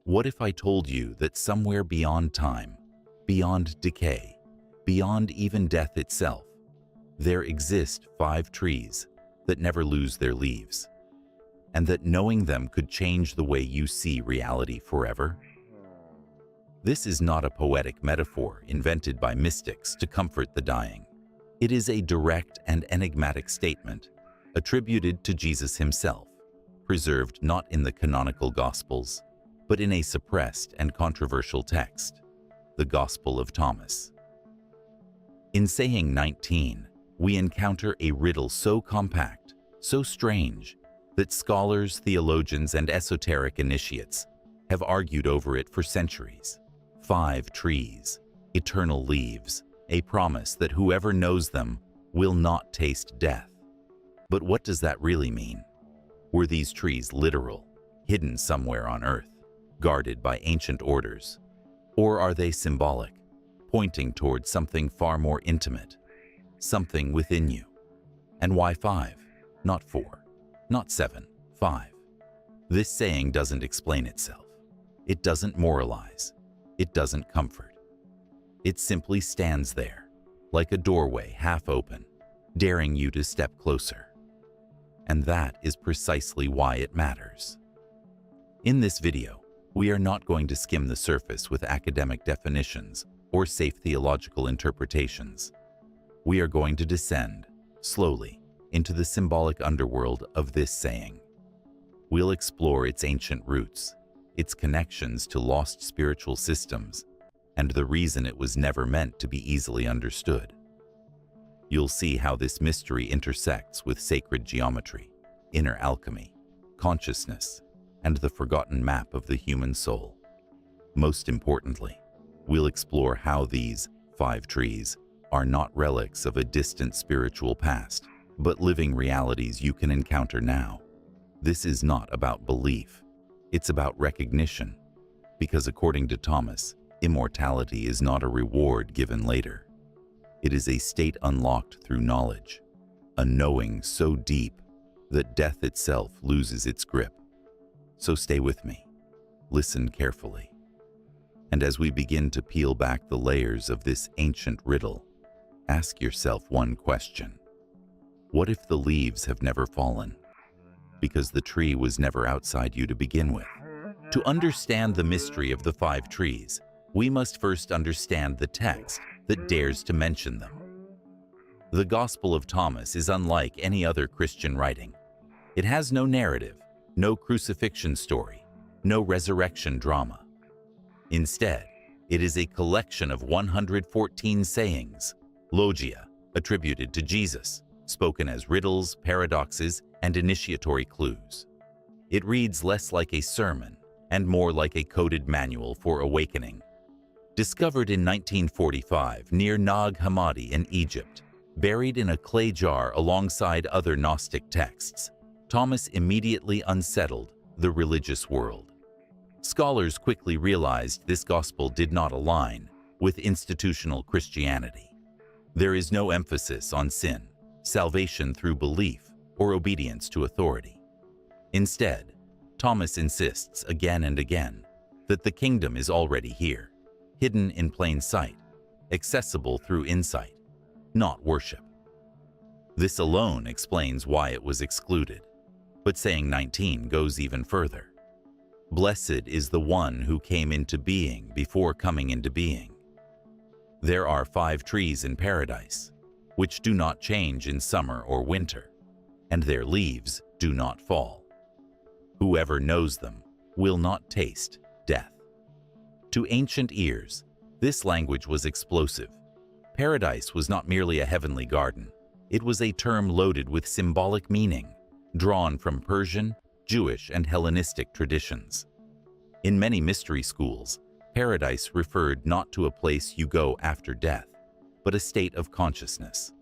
What if I told you that somewhere beyond time, beyond decay, beyond even death itself, there exist 5 trees that never lose their leaves, and that knowing them could change the way you see reality forever? This is not a poetic metaphor invented by mystics to comfort the dying. It is a direct and enigmatic statement attributed to Jesus himself, preserved not in the canonical Gospels, but in a suppressed and controversial text, the Gospel of Thomas. In saying 19, we encounter a riddle so compact, so strange, that scholars, theologians, and esoteric initiates have argued over it for centuries. 5 trees, eternal leaves, a promise that whoever knows them will not taste death. But what does that really mean? Were these trees literal, hidden somewhere on earth, guarded by ancient orders? Or are they symbolic, pointing towards something far more intimate, something within you? And why 5, not 4, not 7, 5? This saying doesn't explain itself. It doesn't moralize. It doesn't comfort. It simply stands there, like a doorway half open, daring you to step closer. And that is precisely why it matters. In this video, we are not going to skim the surface with academic definitions or safe theological interpretations. We are going to descend, slowly, into the symbolic underworld of this saying. We'll explore its ancient roots, its connections to lost spiritual systems, and the reason it was never meant to be easily understood. You'll see how this mystery intersects with sacred geometry, inner alchemy, consciousness, and the forgotten map of the human soul. Most importantly, we'll explore how these 5 trees are not relics of a distant spiritual past, but living realities you can encounter now. This is not about belief. It's about recognition, because according to Thomas, immortality is not a reward given later. It is a state unlocked through knowledge, a knowing so deep that death itself loses its grip. So stay with me, listen carefully, and as we begin to peel back the layers of this ancient riddle, ask yourself one question. What if the leaves have never fallen? Because the tree was never outside you to begin with. To understand the mystery of the 5 trees, we must first understand the text that dares to mention them. The Gospel of Thomas is unlike any other Christian writing. It has no narrative, no crucifixion story, no resurrection drama. Instead, it is a collection of 114 sayings, logia, attributed to Jesus, spoken as riddles, paradoxes, and initiatory clues. It reads less like a sermon and more like a coded manual for awakening. Discovered in 1945 near Nag Hammadi in Egypt, buried in a clay jar alongside other Gnostic texts, Thomas immediately unsettled the religious world. Scholars quickly realized this gospel did not align with institutional Christianity. There is no emphasis on sin, salvation through belief, or obedience to authority. Instead, Thomas insists again and again that the kingdom is already here, hidden in plain sight, accessible through insight, not worship. This alone explains why it was excluded, but saying 19 goes even further. Blessed is the one who came into being before coming into being. There are 5 trees in paradise, which do not change in summer or winter, and their leaves do not fall. Whoever knows them will not taste death. To ancient ears, this language was explosive. Paradise was not merely a heavenly garden. It was a term loaded with symbolic meaning, drawn from Persian, Jewish, and Hellenistic traditions. In many mystery schools, paradise referred not to a place you go after death, but a state of consciousness,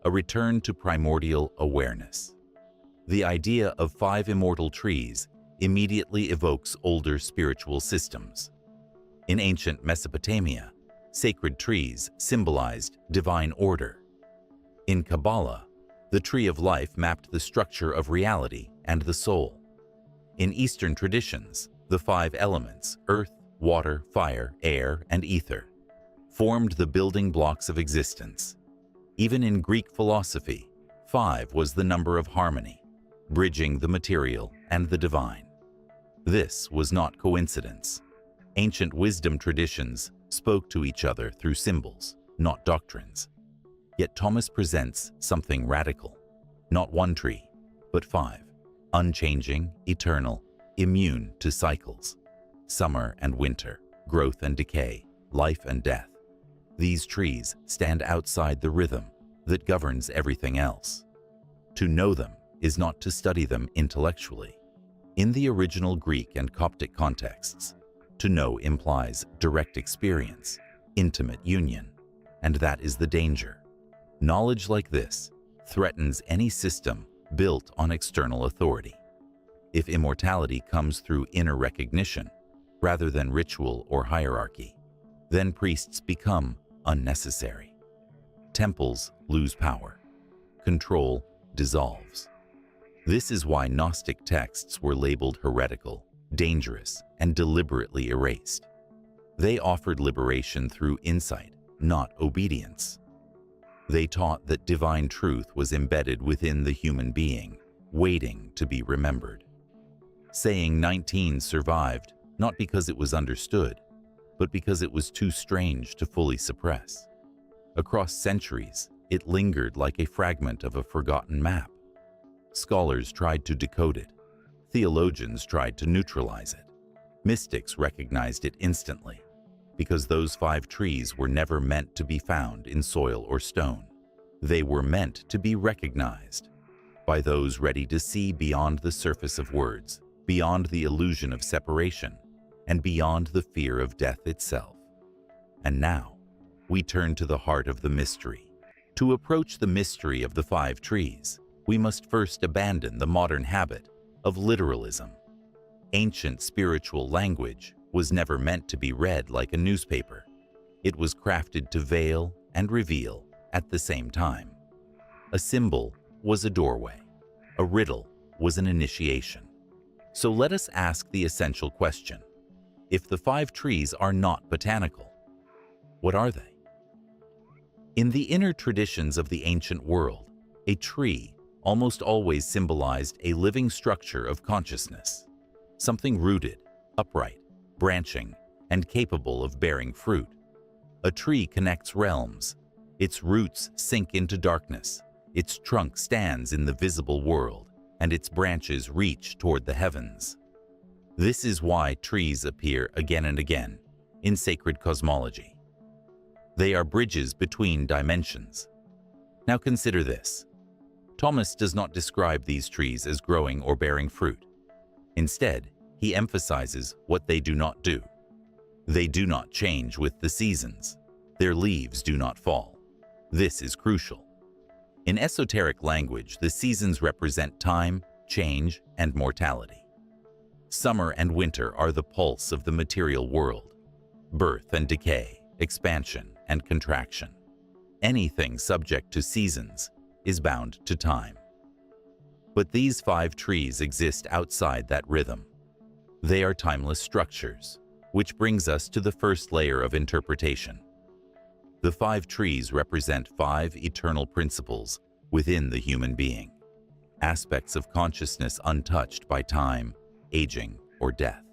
a return to primordial awareness. The idea of 5 immortal trees immediately evokes older spiritual systems. In ancient Mesopotamia, sacred trees symbolized divine order. In Kabbalah, the tree of life mapped the structure of reality and the soul. In Eastern traditions, The five elements, earth, water, fire, air, and ether, formed the building blocks of existence. Even in Greek philosophy, 5 was the number of harmony, bridging the material and the divine. This was not coincidence. Ancient wisdom traditions spoke to each other through symbols, not doctrines. Yet Thomas presents something radical. Not one tree, but 5, unchanging, eternal, immune to cycles, summer and winter, growth and decay, life and death. These trees stand outside the rhythm that governs everything else. To know them is not to study them intellectually. In the original Greek and Coptic contexts, to know implies direct experience, intimate union, and that is the danger. Knowledge like this threatens any system built on external authority. If immortality comes through inner recognition, rather than ritual or hierarchy, then priests become unnecessary. Temples lose power. Control dissolves. This is why Gnostic texts were labeled heretical, dangerous, and deliberately erased. They offered liberation through insight, not obedience. They taught that divine truth was embedded within the human being, waiting to be remembered. Saying 19 survived not because it was understood, but because it was too strange to fully suppress. Across centuries, it lingered like a fragment of a forgotten map. Scholars tried to decode it. Theologians tried to neutralize it. Mystics recognized it instantly, because those 5 trees were never meant to be found in soil or stone. They were meant to be recognized by those ready to see beyond the surface of words, beyond the illusion of separation, and beyond the fear of death itself. And now, we turn to the heart of the mystery. To approach the mystery of the 5 trees, we must first abandon the modern habit of literalism. Ancient spiritual language was never meant to be read like a newspaper. It was crafted to veil and reveal at the same time. A symbol was a doorway. A riddle was an initiation. So let us ask the essential question. If the 5 trees are not botanical, what are they? In the inner traditions of the ancient world, a tree almost always symbolized a living structure of consciousness, something rooted, upright, branching, and capable of bearing fruit. A tree connects realms. Its roots sink into darkness, its trunk stands in the visible world, and its branches reach toward the heavens. This is why trees appear again and again in sacred cosmology. They are bridges between dimensions. Now consider this. Thomas does not describe these trees as growing or bearing fruit. Instead, he emphasizes what they do not do. They do not change with the seasons. Their leaves do not fall. This is crucial. In esoteric language, the seasons represent time, change, and mortality. Summer and winter are the pulse of the material world. Birth and decay, expansion and contraction. Anything subject to seasons is bound to time. But these 5 trees exist outside that rhythm. They are timeless structures, which brings us to the first layer of interpretation. The 5 trees represent 5 eternal principles within the human being, aspects of consciousness untouched by time, aging, or death.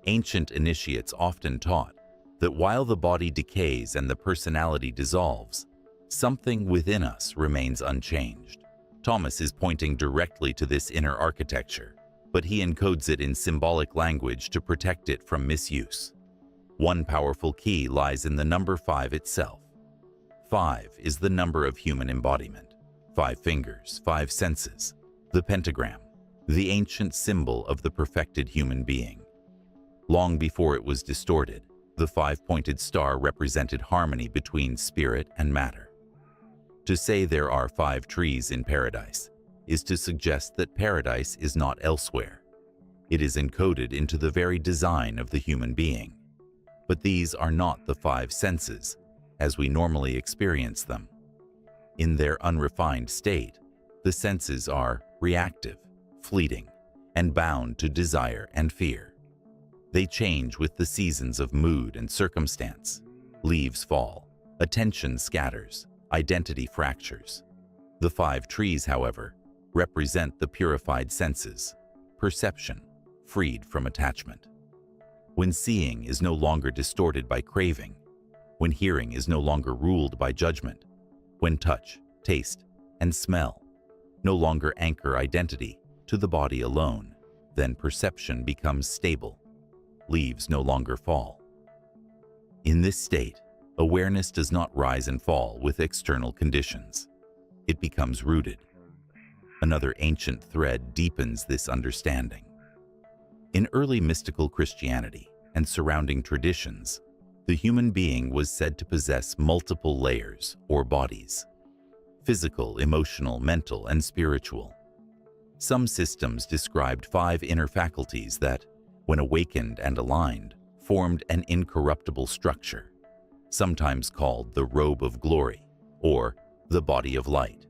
Ancient initiates often taught that while the body decays and the personality dissolves, something within us remains unchanged. Thomas is pointing directly to this inner architecture, but he encodes it in symbolic language to protect it from misuse. One powerful key lies in the number 5 itself. 5 is the number of human embodiment. 5 fingers, 5 senses. The pentagram, the ancient symbol of the perfected human being. Long before it was distorted, the 5-pointed star represented harmony between spirit and matter. To say there are 5 trees in paradise is to suggest that paradise is not elsewhere. It is encoded into the very design of the human being. But these are not the 5 senses, as we normally experience them. In their unrefined state, the senses are reactive, fleeting, and bound to desire and fear. They change with the seasons of mood and circumstance. Leaves fall, attention scatters, identity fractures. The 5 trees, however, represent the purified senses, perception, freed from attachment. When seeing is no longer distorted by craving, when hearing is no longer ruled by judgment, when touch, taste, and smell no longer anchor identity to the body alone, then perception becomes stable. Leaves no longer fall. In this state, awareness does not rise and fall with external conditions. It becomes rooted. Another ancient thread deepens this understanding. In early mystical Christianity and surrounding traditions, the human being was said to possess multiple layers or bodies: physical, emotional, mental, and spiritual. Some systems described 5 inner faculties that, when awakened and aligned, formed an incorruptible structure, sometimes called the robe of glory or the body of light.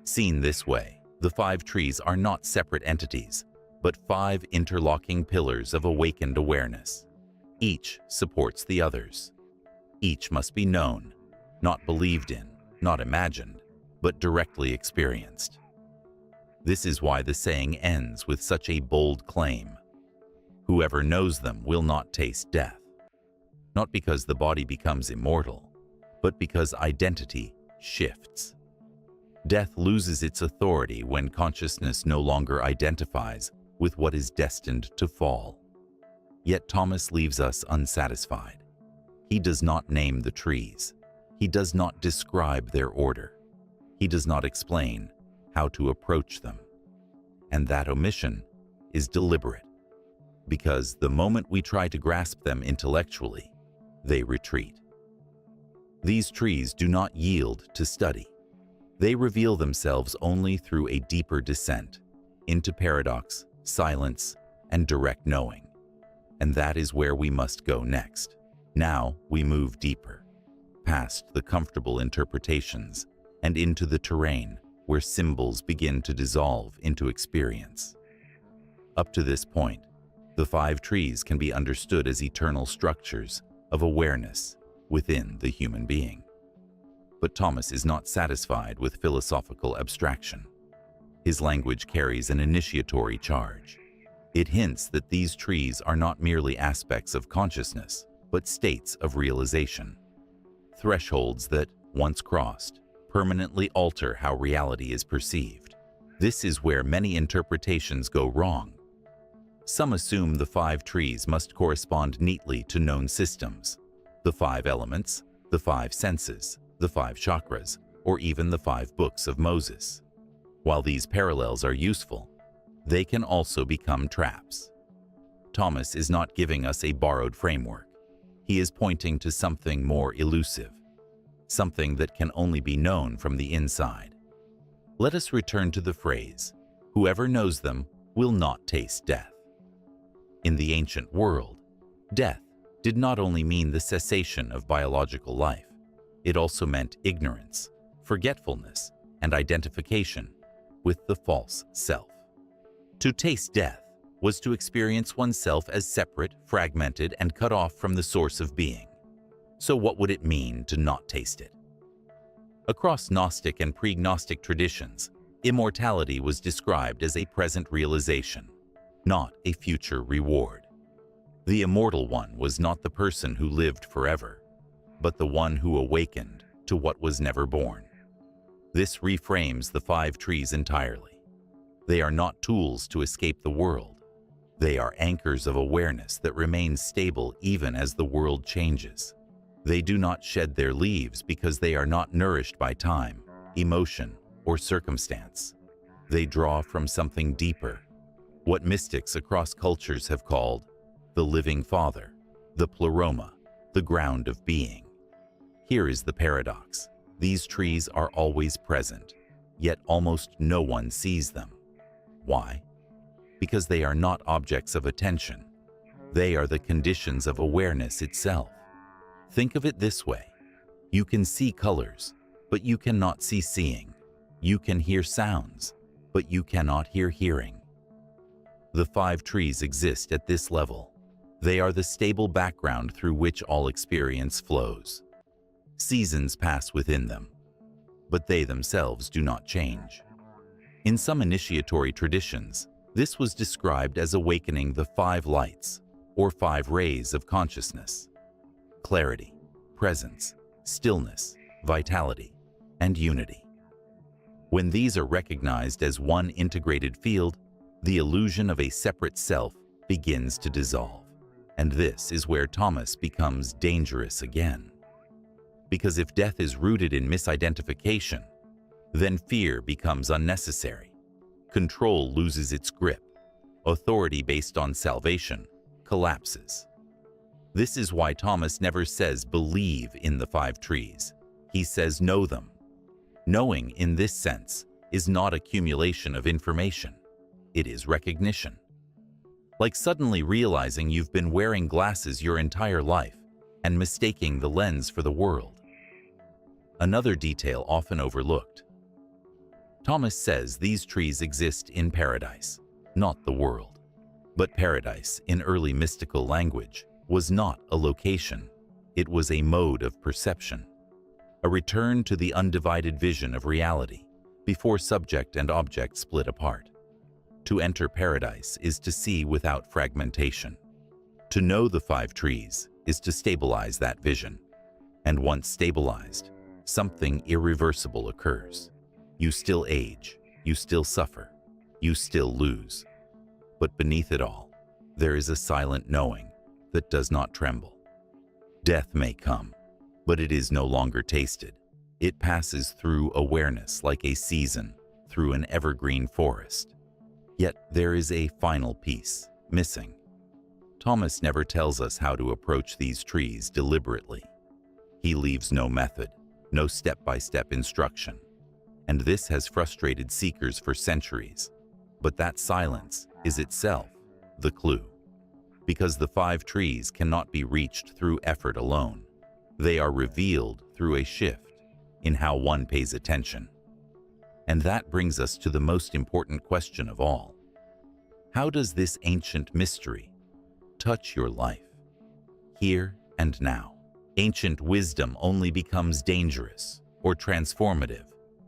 Seen this way, the 5 trees are not separate entities, but 5 interlocking pillars of awakened awareness. Each supports the others. Each must be known, not believed in, not imagined, but directly experienced. This is why the saying ends with such a bold claim: whoever knows them will not taste death. Not because the body becomes immortal, but because identity shifts. Death loses its authority when consciousness no longer identifies with what is destined to fall. Yet Thomas leaves us unsatisfied. He does not name the trees. He does not describe their order. He does not explain how to approach them. And that omission is deliberate, because the moment we try to grasp them intellectually, they retreat. These trees do not yield to study. They reveal themselves only through a deeper descent into paradox, silence, and direct knowing. And that is where we must go next. Now we move deeper, past the comfortable interpretations and into the terrain where symbols begin to dissolve into experience. Up to this point, the 5 trees can be understood as eternal structures of awareness within the human being. But Thomas is not satisfied with philosophical abstraction. His language carries an initiatory charge. It hints that these trees are not merely aspects of consciousness, but states of realization. Thresholds that, once crossed, permanently alter how reality is perceived. This is where many interpretations go wrong. Some assume the 5 trees must correspond neatly to known systems: the 5 elements, the 5 senses, the 5 chakras, or even the 5 books of Moses. While these parallels are useful, they can also become traps. Thomas is not giving us a borrowed framework. He is pointing to something more elusive, something that can only be known from the inside. Let us return to the phrase, "Whoever knows them will not taste death." In the ancient world, death did not only mean the cessation of biological life, it also meant ignorance, forgetfulness, and identification with the false self. To taste death was to experience oneself as separate, fragmented, and cut off from the source of being. So what would it mean to not taste it? Across Gnostic and pre-Gnostic traditions, immortality was described as a present realization, not a future reward. The immortal one was not the person who lived forever, but the one who awakened to what was never born. This reframes the 5 trees entirely. They are not tools to escape the world. They are anchors of awareness that remain stable even as the world changes. They do not shed their leaves because they are not nourished by time, emotion, or circumstance. They draw from something deeper, what mystics across cultures have called the living Father, the pleroma, the ground of being. Here is the paradox. These trees are always present, yet almost no one sees them. Why? Because they are not objects of attention. They are the conditions of awareness itself. Think of it this way. You can see colors, but you cannot see seeing. You can hear sounds, but you cannot hear hearing. The 5 trees exist at this level. They are the stable background through which all experience flows. Seasons pass within them, but they themselves do not change. In some initiatory traditions, this was described as awakening the 5 lights, or 5 rays of consciousness: clarity, presence, stillness, vitality, and unity. When these are recognized as one integrated field, the illusion of a separate self begins to dissolve. And this is where Thomas becomes dangerous again. Because if death is rooted in misidentification, then fear becomes unnecessary. Control loses its grip. Authority based on salvation collapses. This is why Thomas never says believe in the 5 trees. He says know them. Knowing, in this sense, is not accumulation of information. It is recognition. Like suddenly realizing you've been wearing glasses your entire life and mistaking the lens for the world. Another detail often overlooked. Thomas says these trees exist in paradise, not the world. But paradise, in early mystical language, was not a location. It was a mode of perception. A return to the undivided vision of reality, before subject and object split apart. To enter paradise is to see without fragmentation. To know the 5 trees is to stabilize that vision. And once stabilized, something irreversible occurs. You still age, you still suffer, you still lose. But beneath it all, there is a silent knowing that does not tremble. Death may come, but it is no longer tasted. It passes through awareness like a season through an evergreen forest. Yet there is a final piece missing. Thomas never tells us how to approach these trees deliberately. He leaves no method, no step-by-step instruction. And this has frustrated seekers for centuries. But that silence is itself the clue. Because the 5 trees cannot be reached through effort alone. They are revealed through a shift in how one pays attention. And that brings us to the most important question of all. How does this ancient mystery touch your life, here and now? Ancient wisdom only becomes dangerous or transformative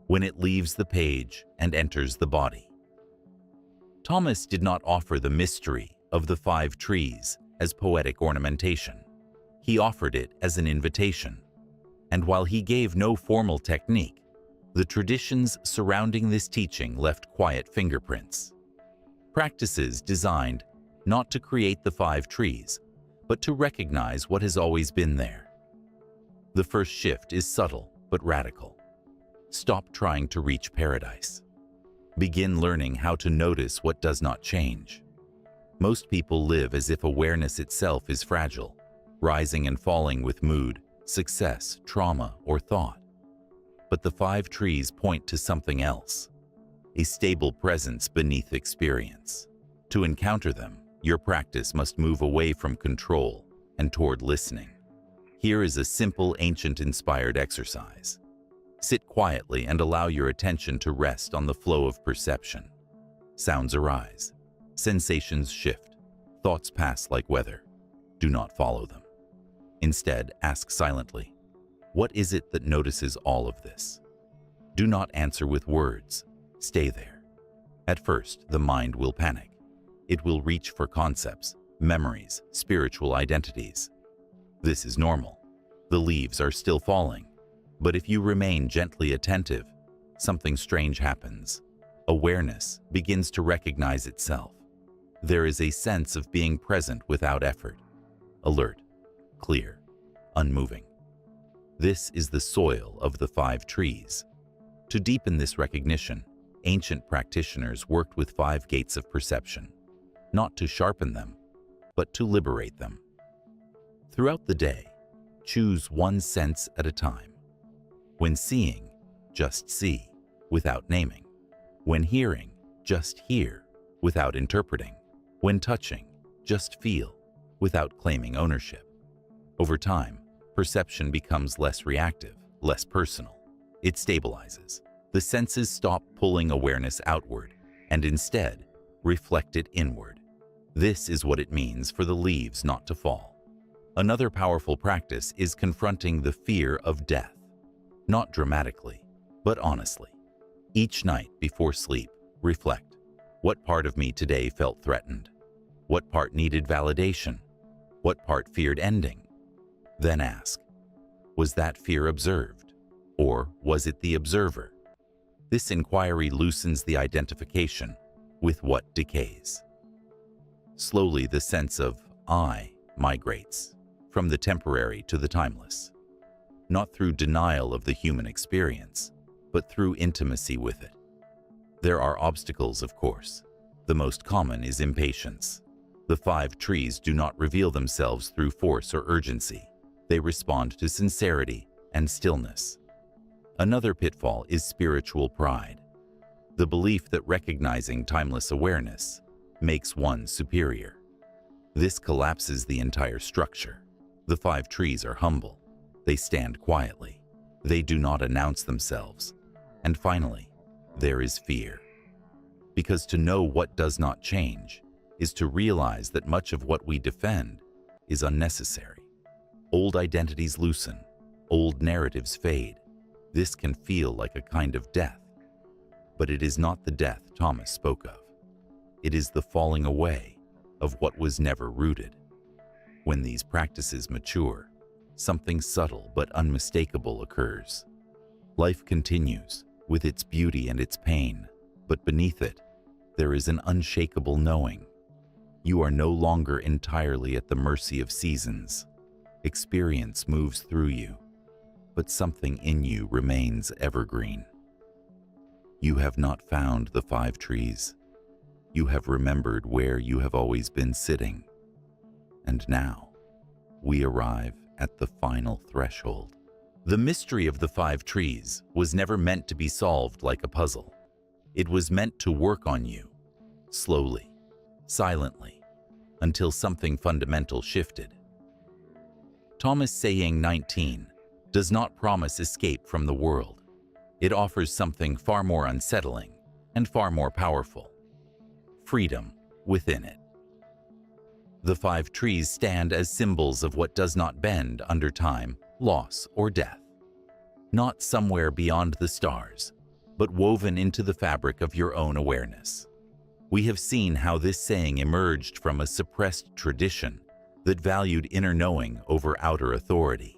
when it leaves the page and enters the body. Thomas did not offer the mystery of the 5 trees as poetic ornamentation. He offered it as an invitation. And while he gave no formal technique, the traditions surrounding this teaching left quiet fingerprints. Practices designed not to create the 5 trees, but to recognize what has always been there. The first shift is subtle but radical. Stop trying to reach paradise. Begin learning how to notice what does not change. Most people live as if awareness itself is fragile, rising and falling with mood, success, trauma, or thought. But the 5 trees point to something else, a stable presence beneath experience. To encounter them, your practice must move away from control and toward listening. Here is a simple, ancient-inspired exercise. Sit quietly and allow your attention to rest on the flow of perception. Sounds arise. Sensations shift. Thoughts pass like weather. Do not follow them. Instead, ask silently, what is it that notices all of this? Do not answer with words. Stay there. At first, the mind will panic. It will reach for concepts, memories, spiritual identities. This is normal. The leaves are still falling. But if you remain gently attentive, something strange happens. Awareness begins to recognize itself. There is a sense of being present without effort. Alert, clear, unmoving. This is the soil of the 5 trees. To deepen this recognition, ancient practitioners worked with 5 gates of perception, not to sharpen them, but to liberate them. Throughout the day, choose one sense at a time. When seeing, just see, without naming. When hearing, just hear, without interpreting. When touching, just feel, without claiming ownership. Over time, perception becomes less reactive, less personal. It stabilizes. The senses stop pulling awareness outward and instead reflect it inward. This is what it means for the leaves not to fall. Another powerful practice is confronting the fear of death. Not dramatically, but honestly. Each night before sleep, reflect. What part of me today felt threatened? What part needed validation? What part feared ending? Then ask, was that fear observed? Or was it the observer? This inquiry loosens the identification with what decays. Slowly, the sense of I migrates from the temporary to the timeless, not through denial of the human experience, but through intimacy with it. There are obstacles, of course. The most common is impatience. The 5 trees do not reveal themselves through force or urgency. They respond to sincerity and stillness. Another pitfall is spiritual pride, the belief that recognizing timeless awareness makes one superior. This collapses the entire structure. The 5 trees are humble. They stand quietly. They do not announce themselves. And finally, there is fear. Because to know what does not change is to realize that much of what we defend is unnecessary. Old identities loosen. Old narratives fade. This can feel like a kind of death. But it is not the death Thomas spoke of. It is the falling away of what was never rooted. When these practices mature, something subtle but unmistakable occurs. Life continues with its beauty and its pain, but beneath it, there is an unshakable knowing. You are no longer entirely at the mercy of seasons. Experience moves through you, but something in you remains evergreen. You have not found the 5 trees. You have remembered where you have always been sitting. And now, we arrive at the final threshold. The mystery of the 5 trees was never meant to be solved like a puzzle. It was meant to work on you, slowly, silently, until something fundamental shifted. Thomas saying 19 does not promise escape from the world. It offers something far more unsettling and far more powerful: freedom within it. The 5 trees stand as symbols of what does not bend under time, loss, or death. Not somewhere beyond the stars, but woven into the fabric of your own awareness. We have seen how this saying emerged from a suppressed tradition that valued inner knowing over outer authority.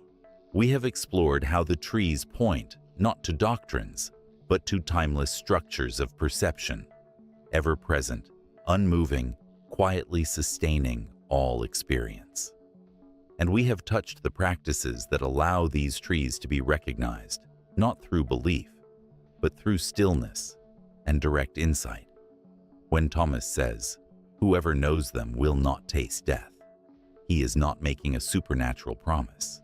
We have explored how the trees point not to doctrines, but to timeless structures of perception, ever present, unmoving, quietly sustaining all experience. And we have touched the practices that allow these trees to be recognized, not through belief, but through stillness and direct insight. When Thomas says, "Whoever knows them will not taste death," he is not making a supernatural promise.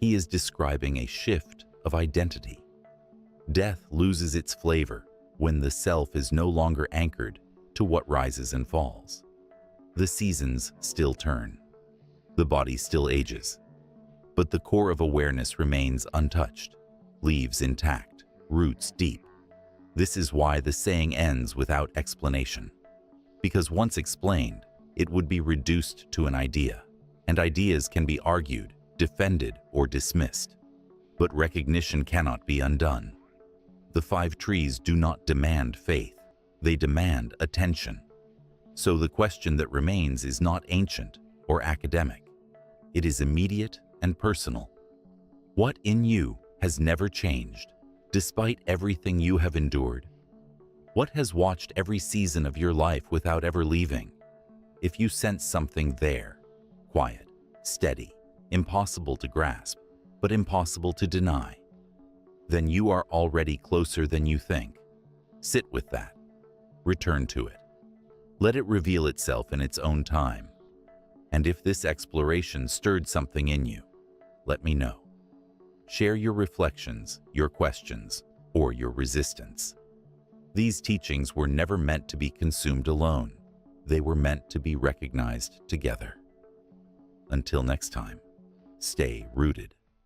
He is describing a shift of identity. Death loses its flavor when the self is no longer anchored to what rises and falls. The seasons still turn. The body still ages. But the core of awareness remains untouched, leaves intact, roots deep. This is why the saying ends without explanation. Because once explained, it would be reduced to an idea, and ideas can be argued, defended, or dismissed. But recognition cannot be undone. The 5 trees do not demand faith, they demand attention. So the question that remains is not ancient or academic. It is immediate and personal. What in you has never changed, despite everything you have endured? What has watched every season of your life without ever leaving? If you sense something there, quiet, steady, impossible to grasp, but impossible to deny, then you are already closer than you think. Sit with that. Return to it. Let it reveal itself in its own time. And if this exploration stirred something in you, let me know. Share your reflections, your questions, or your resistance. These teachings were never meant to be consumed alone. They were meant to be recognized together. Until next time, stay rooted.